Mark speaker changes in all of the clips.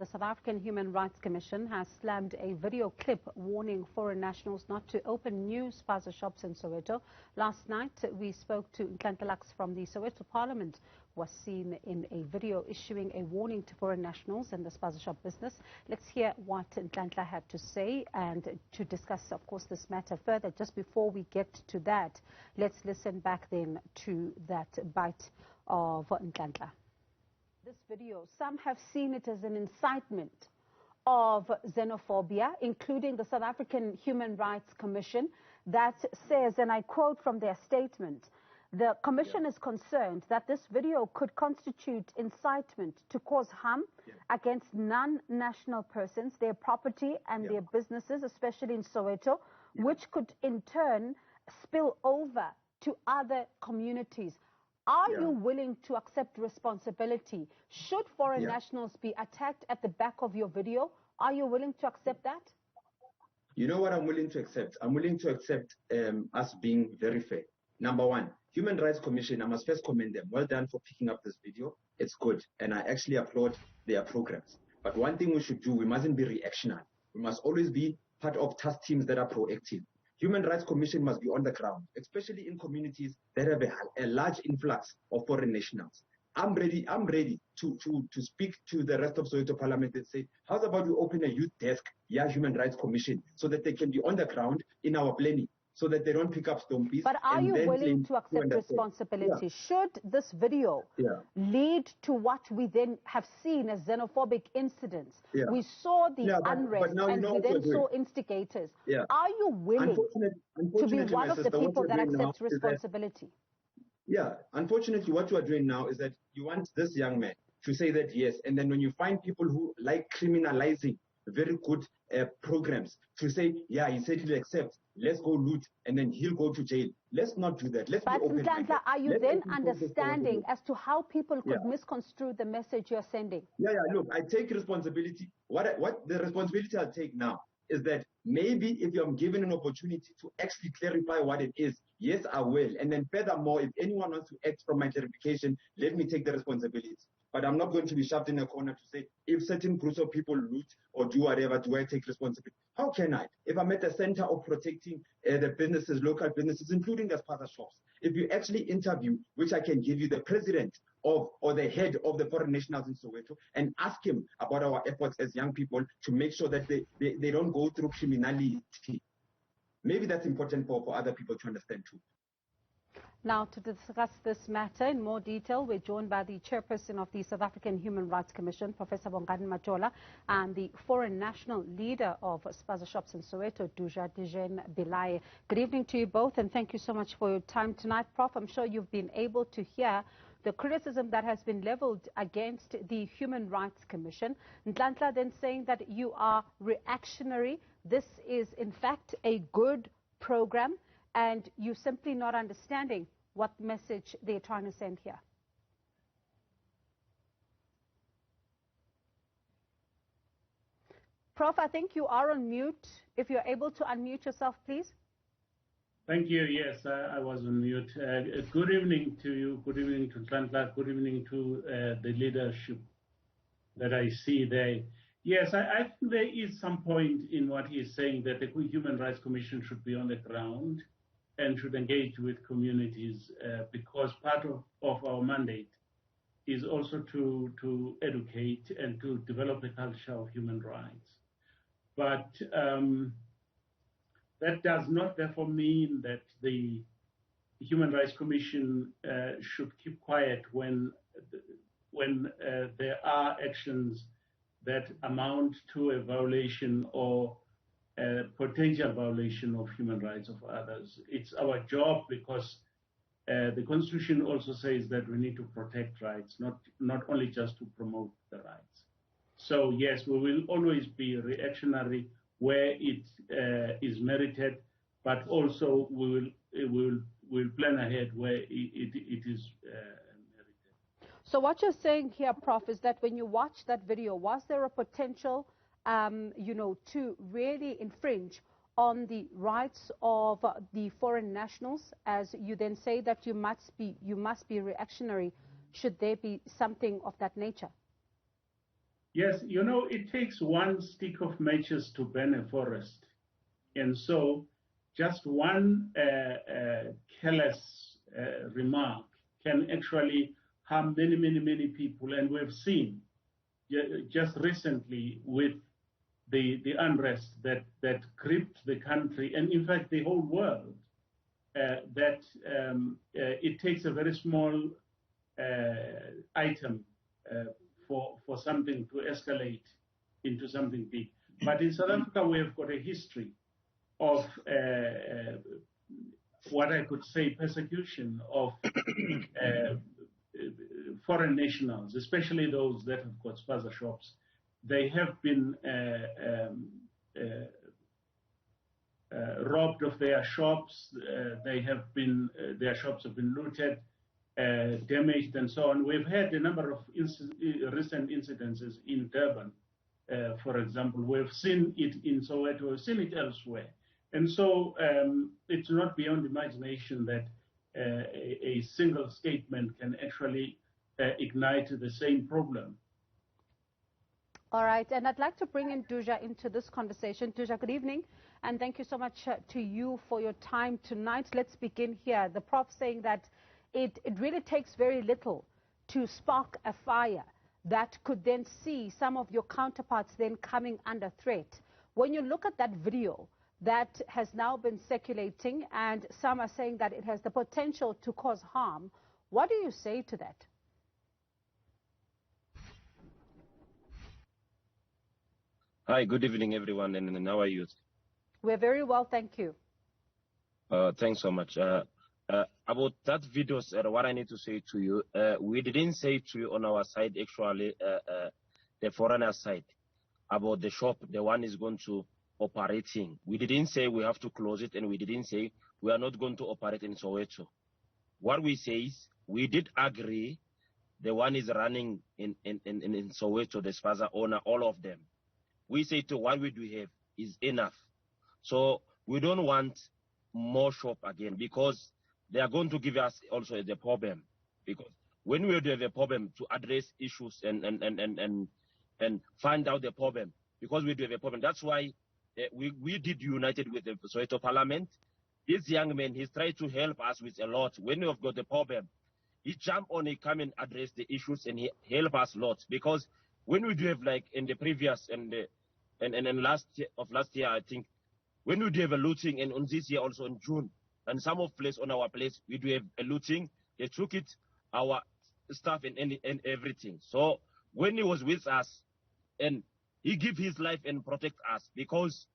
Speaker 1: The South African Human Rights Commission has slammed a video clip warning foreign nationals not to open new spaza shops in Soweto. Last night, we spoke to Nhlanhla from the Soweto Parliament, who was seen in a video issuing a warning to foreign nationals in the spaza shop business. Let's hear what Nhlanhla had to say and to discuss, of course, this matter further. Just before we get to that, let's listen back then to that bite of Nhlanhla. This video, some have seen it as an incitement of xenophobia, including the South African Human Rights Commission, that says, and I quote from their statement, the Commission is concerned that this video could constitute incitement to cause harm against non-national persons, their property and their businesses, especially in Soweto, which could in turn spill over to other communities. Are you willing to accept responsibility? Should foreign nationals be attacked at the back of your video? Are you willing to accept that?
Speaker 2: You know what I'm willing to accept? I'm willing to accept us being very fair. Number one, Human Rights Commission, I must first commend them. Well done for picking up this video. It's good. And I actually applaud their programs. But one thing we should do, we mustn't be reactionary. We must always be part of task teams that are proactive. Human Rights Commission must be on the ground, especially in communities that have a large influx of foreign nationals. I'm ready to speak to the rest of Soweto Parliament and say, how's about we open a youth desk, Human Rights Commission, so that they can be on the ground in our planning, so that they don't pick up stompies.
Speaker 1: But are you willing to accept responsibility? Should this video lead to what we then have seen as xenophobic incidents? We saw the unrest and we then saw instigators. Are you willing to be one of the people that accepts responsibility?
Speaker 2: Unfortunately, what you are doing now is that you want this young man to say that yes, and then when you find people who like criminalizing very good programs, to say, he said he'll accept, let's go loot, and then he'll go to jail. Let's not do that. Let's be open.
Speaker 1: But Nhlanhla, are you then understanding as to how people could misconstrue the message you're sending?
Speaker 2: Look, I take responsibility. What the responsibility I'll take now is that maybe if I'm given an opportunity to actually clarify what it is, yes, I will. And then furthermore, if anyone wants to act from my clarification, let me take the responsibility. But I'm not going to be shoved in a corner to say, if certain groups of people loot or do whatever, do I take responsibility? How can I? If I'm at the center of protecting the businesses, local businesses, including the spaza shops, if you actually interview, which I can give you, the president of or the head of the foreign nationals in Soweto, and ask him about our efforts as young people to make sure that they don't go through criminality. Maybe that's important for other people to understand too.
Speaker 1: Now, to discuss this matter in more detail, we're joined by the chairperson of the South African Human Rights Commission, Professor Bongani Majola, and the foreign national leader of spaza shops in Soweto, Dijen Bilaye. Good evening to you both, and thank you so much for your time tonight. Prof, I'm sure you've been able to hear the criticism that has been leveled against the Human Rights Commission. Nhlanhla then saying that you are reactionary. This is, in fact, a good program, and you're simply not understanding what message they're trying to send here. Prof, I think you are on mute. If you're able to unmute yourself, please.
Speaker 3: Thank you. Yes, I was on mute. Good evening to you. Good evening to Nhlanhla. Good evening to the leadership that I see there. Yes, I think there is some point in what he's saying, that the Human Rights Commission should be on the ground and should engage with communities, because part of our mandate is also to educate and to develop the culture of human rights. But that does not therefore mean that the Human Rights Commission should keep quiet when there are actions that amount to a violation or a potential violation of human rights of others. It's our job, because the Constitution also says that we need to protect rights, not only just to promote the rights. So yes, we will always be reactionary where it is merited, but also we will plan ahead where it is merited.
Speaker 1: So what you're saying here, Prof, is that when you watch that video, was there a potential, to really infringe on the rights of the foreign nationals, as you then say that you must be reactionary? Should there be something of that nature?
Speaker 3: Yes, you know, it takes one stick of matches to burn a forest. And so just one careless remark can actually harm many, many, many people. And we've seen just recently with the unrest that gripped the country, and in fact the whole world, that it takes a very small item for something to escalate into something big. But in South Africa, we have got a history of what I could say persecution of foreign nationals, especially those that have got spaza shops. They have been robbed of their shops. Their shops have been looted, damaged, and so on. We've had a number of recent incidences in Durban, for example. We've seen it in Soweto, we've seen it elsewhere. And so it's not beyond imagination that a single statement can actually ignite the same problem.
Speaker 1: All right, and I'd like to bring in Duja into this conversation. Duja, good evening, and thank you so much to you for your time tonight. Let's begin here. The Prof saying that it really takes very little to spark a fire that could then see some of your counterparts then coming under threat. When you look at that video that has now been circulating, and some are saying that it has the potential to cause harm, what do you say to that?
Speaker 4: Hi, good evening, everyone, and how are you?
Speaker 1: We're very well, thank you.
Speaker 4: Thanks so much. About that video, what I need to say to you, we didn't say to you on our side, actually, the foreigner side, about the shop, the one is going to operating. We didn't say we have to close it, and we didn't say we are not going to operate in Soweto. What we say is we did agree the one is running in Soweto, the spaza owner, all of them. We say to what we do have is enough. So we don't want more shop again, because they are going to give us also the problem. Because when we do have a problem, to address issues and find out the problem, because we do have a problem. That's why we did united with the Soweto Parliament. This young man, he's tried to help us with a lot. When we've got the problem, he jump on, he come and address the issues, and he help us a lot. Because when we do have, like in the previous and last year, I think, when we do have a looting, and on this year also in June, and some of place on our place, we do have a looting. They took it, our stuff and everything. So when he was with us, and he give his life and protect us, because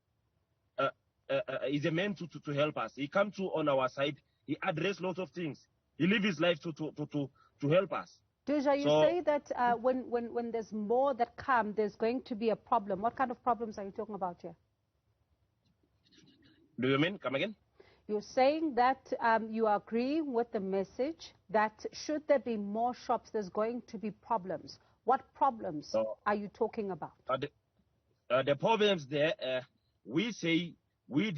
Speaker 4: he's a man to help us. He come to on our side. He address lots of things. He live his life to help us.
Speaker 1: Duja, you say that when there's more that come, there's going to be a problem. What kind of problems are you talking about here?
Speaker 4: Do you mean? Come again?
Speaker 1: You're saying that you agree with the message that should there be more shops, there's going to be problems. What problems are you talking about?
Speaker 4: The problems there, we say we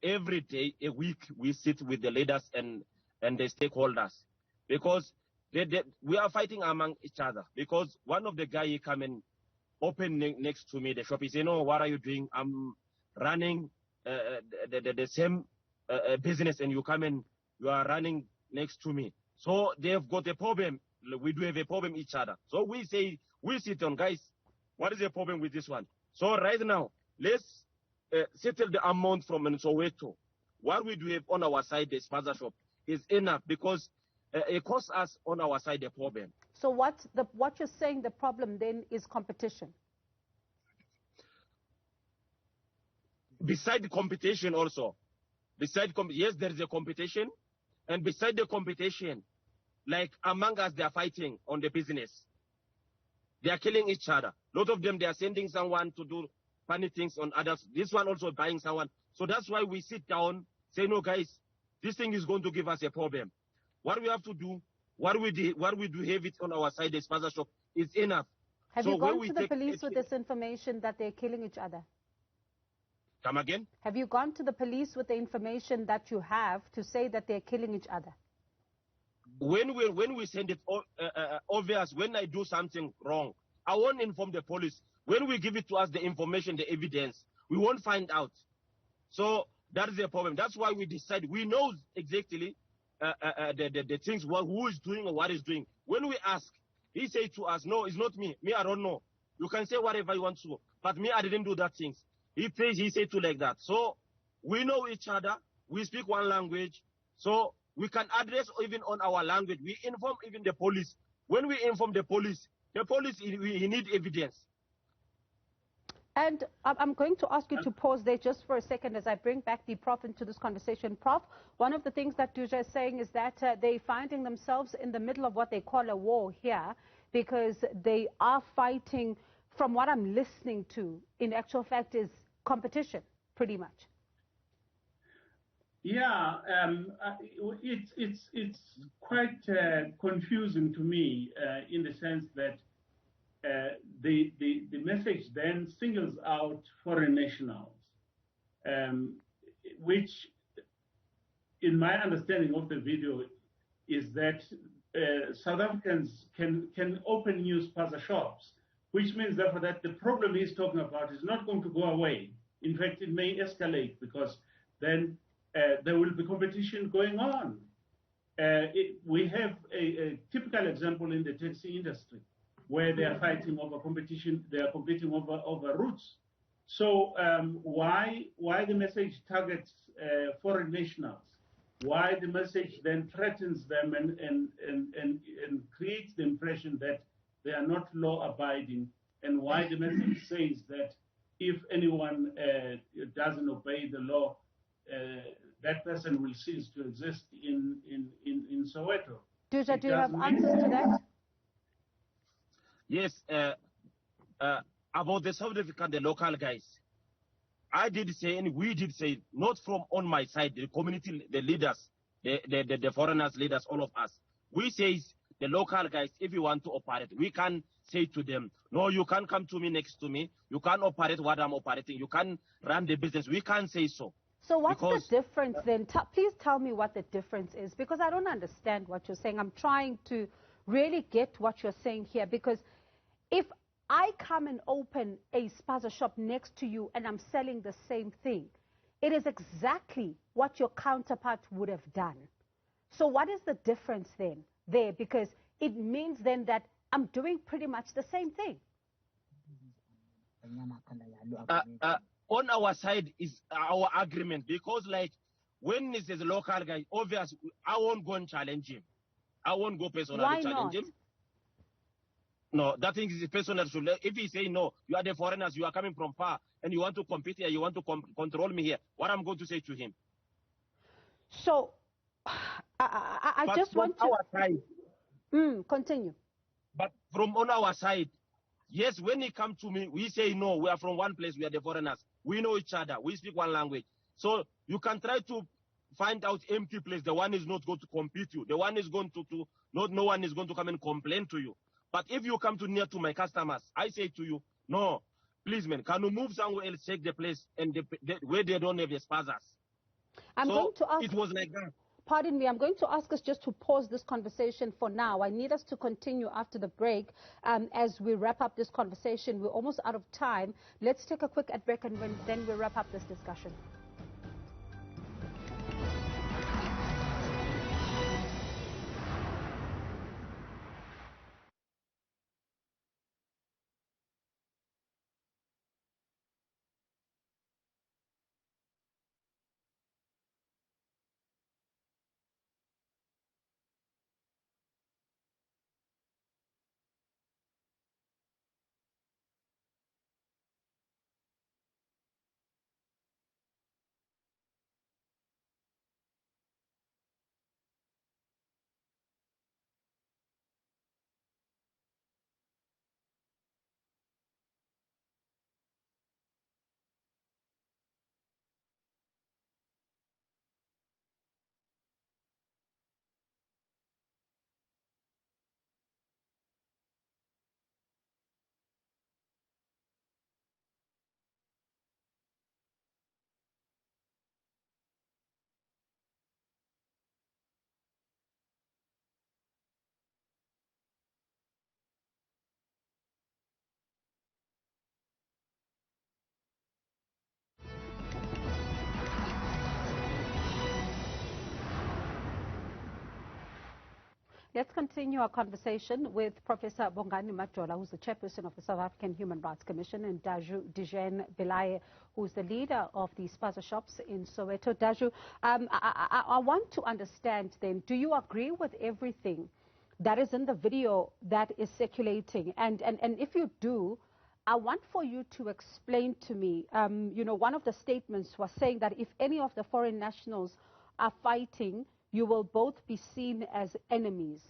Speaker 4: every day, a week, we sit with the leaders and the stakeholders, because we are fighting among each other. Because one of the guy, he come and open next to me the shop. He say, "No, what are you doing? I'm running the same business, and you come and you are running next to me." So they've got a problem. We do have a problem each other. So we say, we sit on, guys, what is the problem with this one? So right now, let's settle the amount from Soweto. What we do have on our side, the spaza shop, is enough, because it costs us on our side a problem.
Speaker 1: So what you're saying, the problem then is competition?
Speaker 4: Beside the competition also. Yes, there is a competition. And beside the competition, like among us, they are fighting on the business. They are killing each other. A lot of them, they are sending someone to do funny things on others. This one also buying someone. So that's why we sit down, say, "No, guys, this thing is going to give us a problem. What we have to do, what we do have it on our side, the spaza shop, is enough."
Speaker 1: Have you gone to the police with this information that they're killing each other?
Speaker 4: Come again?
Speaker 1: Have you gone to the police with the information that you have to say that they're killing each other?
Speaker 4: When we send it, obvious, when I do something wrong, I won't inform the police. When we give it to us, the information, the evidence, we won't find out. So that is the problem. That's why we decide. We know exactly the things, who is doing or what is doing. When we ask, he say to us, no, it's not me. Me, I don't know. You can say whatever you want to, but me, I didn't do that things. He said to like that. So we know each other. We speak one language. So we can address even on our language. We inform even the police. When we inform the police, he need evidence.
Speaker 1: And I'm going to ask you to pause there just for a second as I bring back the Prof into this conversation. Prof, one of the things that Duja is saying is that they're finding themselves in the middle of what they call a war here, because they are fighting, from what I'm listening to, in actual fact, is competition, pretty much.
Speaker 3: Yeah, it's quite confusing to me in the sense that the message then singles out foreign nationals, which, in my understanding of the video, is that South Africans can open new spaza shops, which means therefore that the problem he's talking about is not going to go away. In fact, it may escalate, because then there will be competition going on. We have a typical example in the taxi industry, where they are fighting over competition, they are competing over routes. So why the message targets foreign nationals? Why the message then threatens them and creates the impression that they are not law-abiding? And why the message says that if anyone doesn't obey the law, that person will cease to exist in Soweto?
Speaker 1: Duja, do you have answers to that?
Speaker 4: Yes, about the South African, the local guys, I did say, and we did say, not from on my side, the community, the leaders, the foreigners leaders, all of us. We say the local guys, if you want to operate, we can say to them, no, you can't come to me next to me. You can't operate what I'm operating. You can't run the business. We can't say so.
Speaker 1: So what's the difference then? Please tell me what the difference is, because I don't understand what you're saying. I'm trying to really get what you're saying here, because if I come and open a spaza shop next to you and I'm selling the same thing, it is exactly what your counterpart would have done. So what is the difference then there? Because it means then that I'm doing pretty much the same thing.
Speaker 4: On our side is our agreement, because like when this is a local guy, obviously I won't go and challenge him. I won't go personally challenge him. No, that thing is personal. If he say no, you are the foreigners, you are coming from far, and you want to compete here, you want to control me here, what I'm going to say to him?
Speaker 1: So, I just want to...
Speaker 4: Our side,
Speaker 1: continue.
Speaker 4: But from on our side, yes, when he come to me, we say no, we are from one place, we are the foreigners. We know each other, we speak one language. So you can try to find out empty place. The one is not going to compete you. The one is going to no one is going to come and complain to you. But if you come near to my customers, I say to you, no, please, man, can you move somewhere else, take the place, and where they don't have the spazas?
Speaker 1: I'm going to ask...
Speaker 4: It was like that.
Speaker 1: Pardon me, I'm going to ask us just to pause this conversation for now. I need us to continue after the break as we wrap up this conversation. We're almost out of time. Let's take a quick break and then we'll wrap up this discussion. Let's continue our conversation with Professor Bongani Majola, who's the chairperson of the South African Human Rights Commission, and Daju Dijen Belaye, who's the leader of the spaza shops in Soweto. Daju, I want to understand then, do you agree with everything that is in the video that is circulating? And if you do, I want for you to explain to me, you know, one of the statements was saying that if any of the foreign nationals are fighting, you will both be seen as enemies.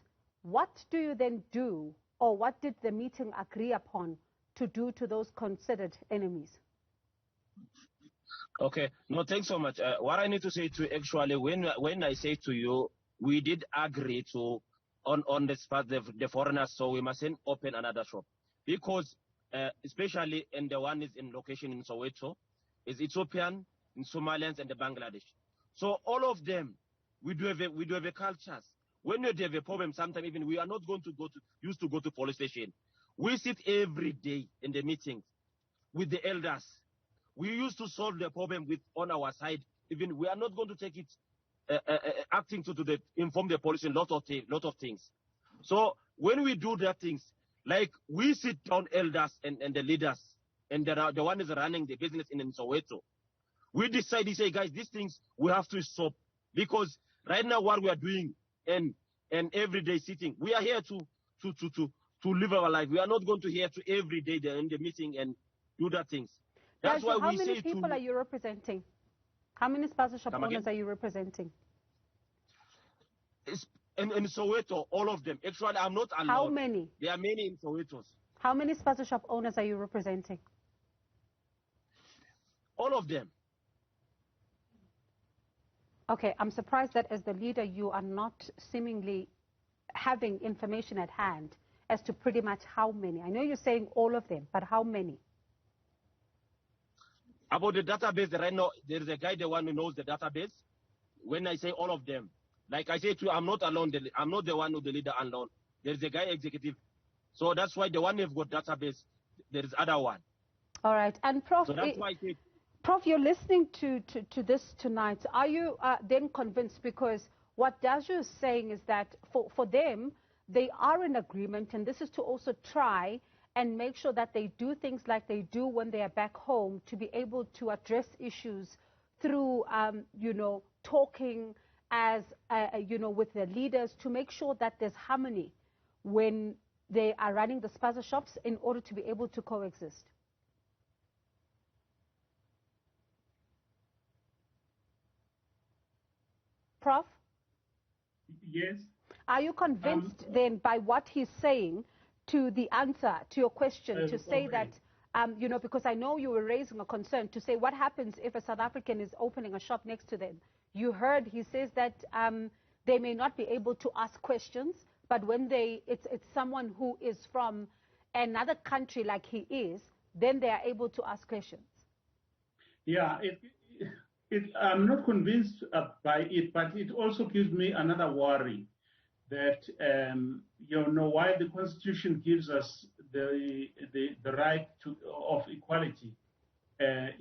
Speaker 1: What do you then do, or what did the meeting agree upon to do to those considered enemies?
Speaker 4: Okay, no, thanks so much. What I need to say to actually, when I say to you, we did agree to on the spot the foreigners, so we mustn't open another shop, because especially in the one is in location in Soweto, is Ethiopian, in Somalians, and the Bangladesh. So all of them, we do have a cultures. When you have a problem, sometimes even we are not going to used to go to police station. We sit every day in the meetings with the elders. We used to solve the problem on our side. Even we are not going to take it acting to inform the police in lot of things. So when we do that things, like we sit down elders and the leaders, and the one is running the business in Soweto, we decide, we say, guys, these things we have to stop, because right now what we are doing and everyday sitting, we are here to live our life. We are not going to here to every day in the meeting and do that things. That's why
Speaker 1: how
Speaker 4: we
Speaker 1: many
Speaker 4: say
Speaker 1: people are you representing? How many spaza shop owners are you representing?
Speaker 4: In Soweto, all of them. Actually, I'm not alone.
Speaker 1: How many?
Speaker 4: There are many in Soweto.
Speaker 1: How many spaza shop owners are you representing?
Speaker 4: All of them.
Speaker 1: Okay, I'm surprised that as the leader, you are not seemingly having information at hand as to pretty much how many. I know you're saying all of them, but how many?
Speaker 4: About the database, right now, there's a guy, the one who knows the database. When I say all of them, like I say to you, I'm not alone. I'm not the one who the leader alone. There's a guy executive. So that's why the one who've got database, there is other one.
Speaker 1: All right. And Prof,
Speaker 4: so that's why I say,
Speaker 1: Prof, you're listening to this tonight. Are you then convinced? Because what Daju is saying is that for them, they are in agreement, and this is to also try and make sure that they do things like they do when they are back home, to be able to address issues through, you know, talking as, you know, with the leaders, to make sure that there's harmony when they are running the spaza shops in order to be able to coexist. Prof?
Speaker 3: Yes.
Speaker 1: Are you convinced then by what he's saying to the answer to your question, to say that, you know, because I know you were raising a concern, to say what happens if a South African is opening a shop next to them? You heard he says that they may not be able to ask questions, but when it's someone who is from another country like he is, then they are able to ask questions.
Speaker 3: Yeah, I'm not convinced by it, but it also gives me another worry that, you know, while the Constitution gives us the right of equality,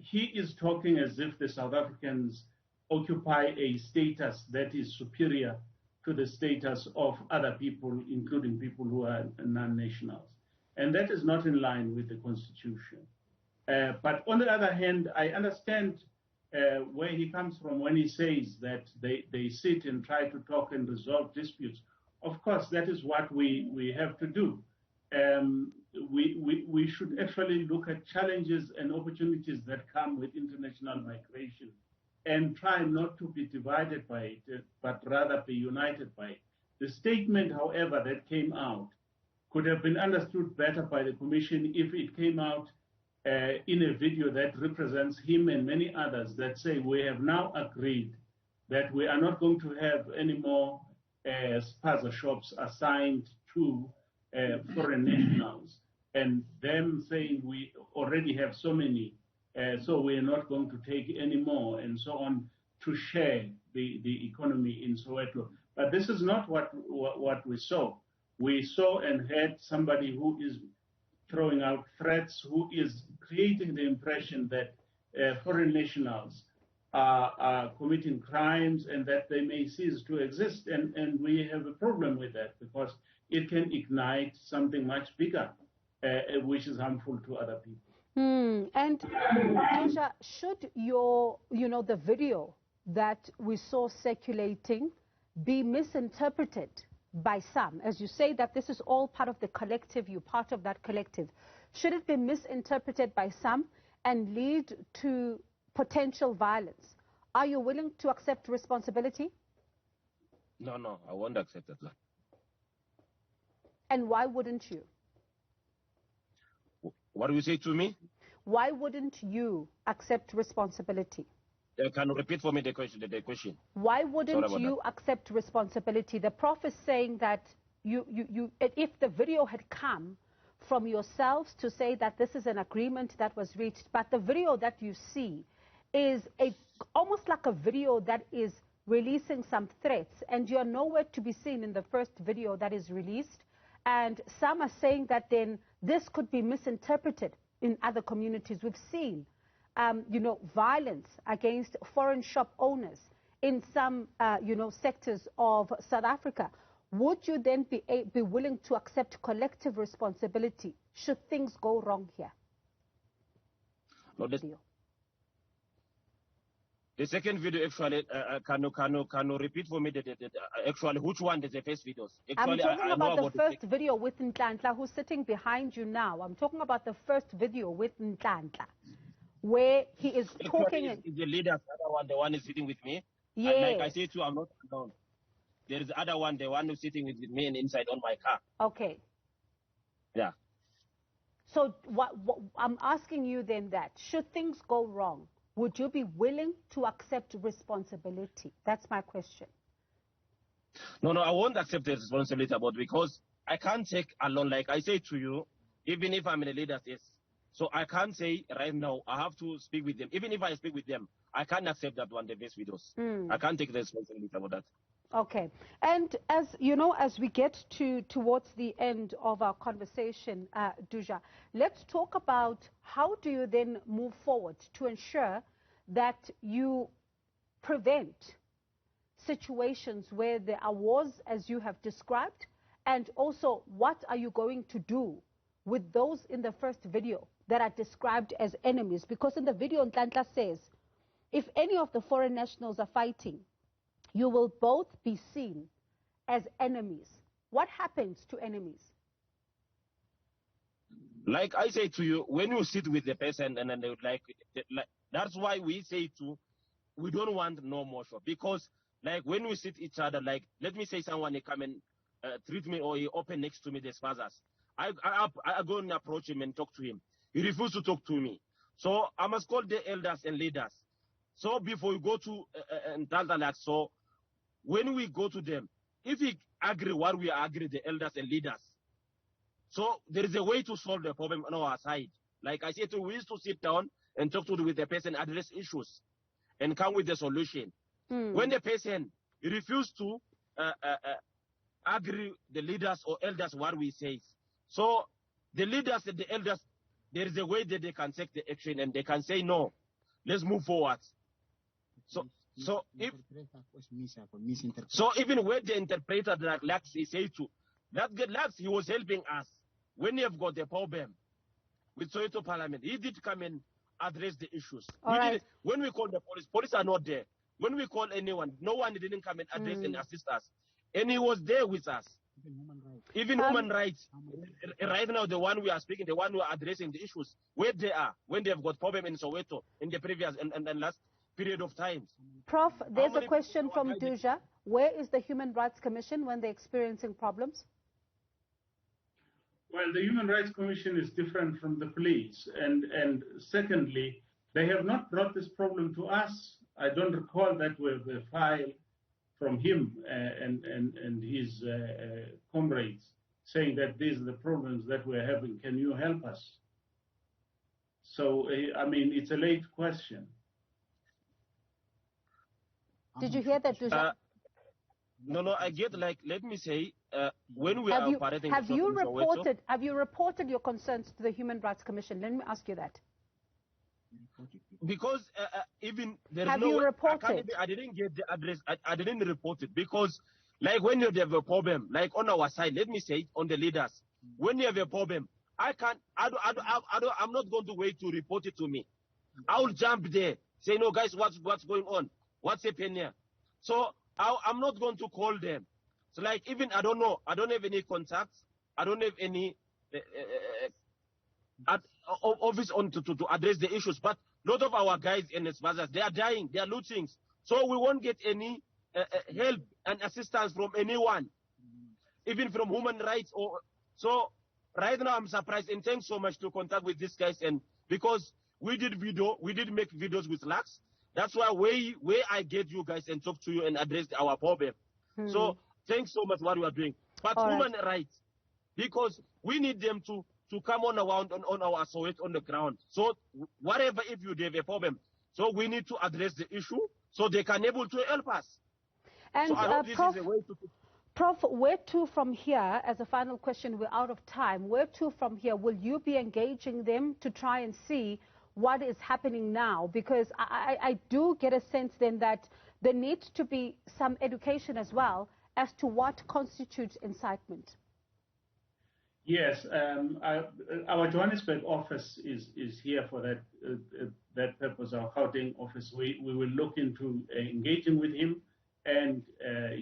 Speaker 3: he is talking as if the South Africans occupy a status that is superior to the status of other people, including people who are non-nationals. And that is not in line with the Constitution. But on the other hand, I understand where he comes from when he says that they sit and try to talk and resolve disputes. Of course, that is what we have to do. We should actually look at challenges and opportunities that come with international migration and try not to be divided by it, but rather be united by it. The statement, however, that came out could have been understood better by the Commission if it came out in a video that represents him and many others that say we have now agreed that we are not going to have any more spaza shops assigned to foreign nationals, and them saying we already have so many, so we are not going to take any more, and so on, to share the economy in Soweto. But this is not what we saw. We saw and heard somebody who is throwing out threats, who is creating the impression that foreign nationals are committing crimes and that they may cease to exist. And we have a problem with that because it can ignite something much bigger, which is harmful to other people.
Speaker 1: And Dusha, should the video that we saw circulating be misinterpreted by some, as you say that this is all part of the collective, you're part of that collective, should it be misinterpreted by some and lead to potential violence? Are you willing to accept responsibility?
Speaker 4: No, I won't accept that.
Speaker 1: And why wouldn't you?
Speaker 4: What do you say to me?
Speaker 1: Why wouldn't you accept responsibility?
Speaker 4: Can you repeat for me the question?
Speaker 1: Why wouldn't you accept responsibility? The prof is saying that if the video had come from yourselves to say that this is an agreement that was reached, but the video that you see is almost like a video that is releasing some threats, and you're nowhere to be seen in the first video that is released, and some are saying that then this could be misinterpreted in other communities. We've seen violence against foreign shop owners in some sectors of South Africa. Would you then be willing to accept collective responsibility should things go wrong here?
Speaker 4: No, the second video, actually, can you repeat for me actually which one is the first videos? Actually,
Speaker 1: I'm talking about the first video with Nhlanhla, who's sitting behind you now. I'm talking about the first video with Nhlanhla, where he is talking.
Speaker 4: Is the leader, the one is sitting with me?
Speaker 1: Yes.
Speaker 4: And like I said to you, I'm not alone. There is the other one, the one who's sitting with me and inside on my car.
Speaker 1: Okay.
Speaker 4: Yeah.
Speaker 1: So what I'm asking you then that, should things go wrong, would you be willing to accept responsibility? That's my question.
Speaker 4: No, I won't accept the responsibility about because I can't take alone. Like I say to you, even if I'm in the leader's, yes. So I can't say right now, I have to speak with them. Even if I speak with them, I can't accept that one, the best videos. I can't take the responsibility about that.
Speaker 1: Okay. And as you know, as we get towards the end of our conversation, Dusha, let's talk about how do you then move forward to ensure that you prevent situations where there are wars, as you have described, and also what are you going to do with those in the first video that are described as enemies? Because in the video, Nhlanhla says, if any of the foreign nationals are fighting, you will both be seen as enemies. What happens to enemies?
Speaker 4: Like I say to you, when you sit with the person and then they would like that's why we say we don't want no more show. Because like when we sit each other, like let me say someone they come and treat me or he open next to me the spazas. I go and approach him and talk to him. He refuses to talk to me. So I must call the elders and leaders. So before we go to so when we go to them, if we agree what we agree, the elders and leaders, so there is a way to solve the problem on our side. Like I said, we used to sit down and talk with the person, address issues, and come with the solution. When the person refuses to agree, the leaders or elders what we say, so the leaders and the elders, there is a way that they can take the action and they can say no, let's move forward. So even when the interpreter like Lax he said to that Lax, he was helping us when we have got the problem with Soweto Parliament. He did come and address the issues. When we call the police are not there. When we call anyone, no one didn't come and address and assist us. And he was there with us. Even human rights. Right now, the one we are speaking, the one who are addressing the issues, where they are, when they have got problem in Soweto in the previous and last period of time.
Speaker 1: Prof, there's a question from Dusha. Where is the Human Rights Commission when they're experiencing problems?
Speaker 3: Well, the Human Rights Commission is different from the police. And secondly, they have not brought this problem to us. I don't recall that we have a file from him and his comrades saying that these are the problems that we're having. Can you help us? So, I mean, it's a late question.
Speaker 1: Did you hear that, Dusha?
Speaker 4: No, I get like, let me say, when we are operating...
Speaker 1: Have you reported your concerns to the Human Rights Commission? Let me ask you that.
Speaker 4: because even there is
Speaker 1: Have
Speaker 4: no
Speaker 1: you
Speaker 4: way,
Speaker 1: reported?
Speaker 4: I didn't get the address. I didn't report it because, like, when you have a problem, like on our side, let me say it, on the leaders, when you have a problem, I'm not going to wait to report it to me. I'll jump there, say, no, guys, what's going on? What's happening here? So I'm not going to call them. So, like, even I don't know. I don't have any contacts. I don't have any office on to address the issues. But a lot of our guys in the spazas, they are dying. They are looting. So we won't get any help and assistance from anyone, even from human rights. So right now I'm surprised, and thanks so much to contact with these guys, and because we did make videos with Lux. That's why where I get you guys and talk to you and address our problem. So thanks so much what you are doing. But human rights, because we need them to come on our Soweto on the ground. So whatever, if you have a problem, so we need to address the issue so they can able to help us.
Speaker 1: And
Speaker 4: so I hope this is a way to.
Speaker 1: Prof, where to from here? As a final question, we're out of time. Where to from here? Will you be engaging them to try and see what is happening now? Because I do get a sense then that there needs to be some education as well as to what constitutes incitement.
Speaker 3: Yes, our Johannesburg office is here for that purpose. Our Gauteng office, we will look into engaging with him and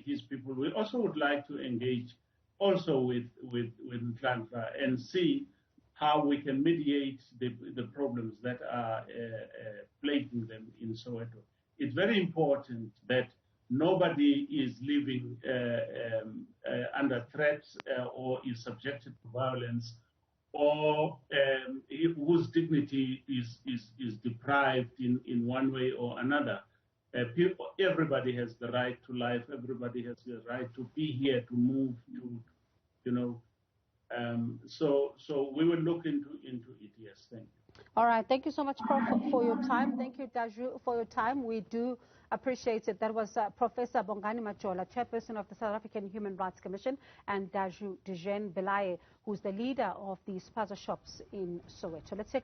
Speaker 3: his people. We also would like to engage also with Nhlanhla and see how we can mediate the problems that are plaguing them in Soweto. It's very important that nobody is living under threats or is subjected to violence, or whose dignity is deprived in one way or another. Everybody has the right to life. Everybody has the right to be here, to move, so we will look into it. Yes, thank you.
Speaker 1: All right, thank you so much, Prof, for your time. Thank you, Daju, for your time. We do appreciate it. That was Professor Bongani Majola, chairperson of the South African Human Rights Commission, and Daju Dijen Belaye, who's the leader of the spaza shops in Soweto. Let's take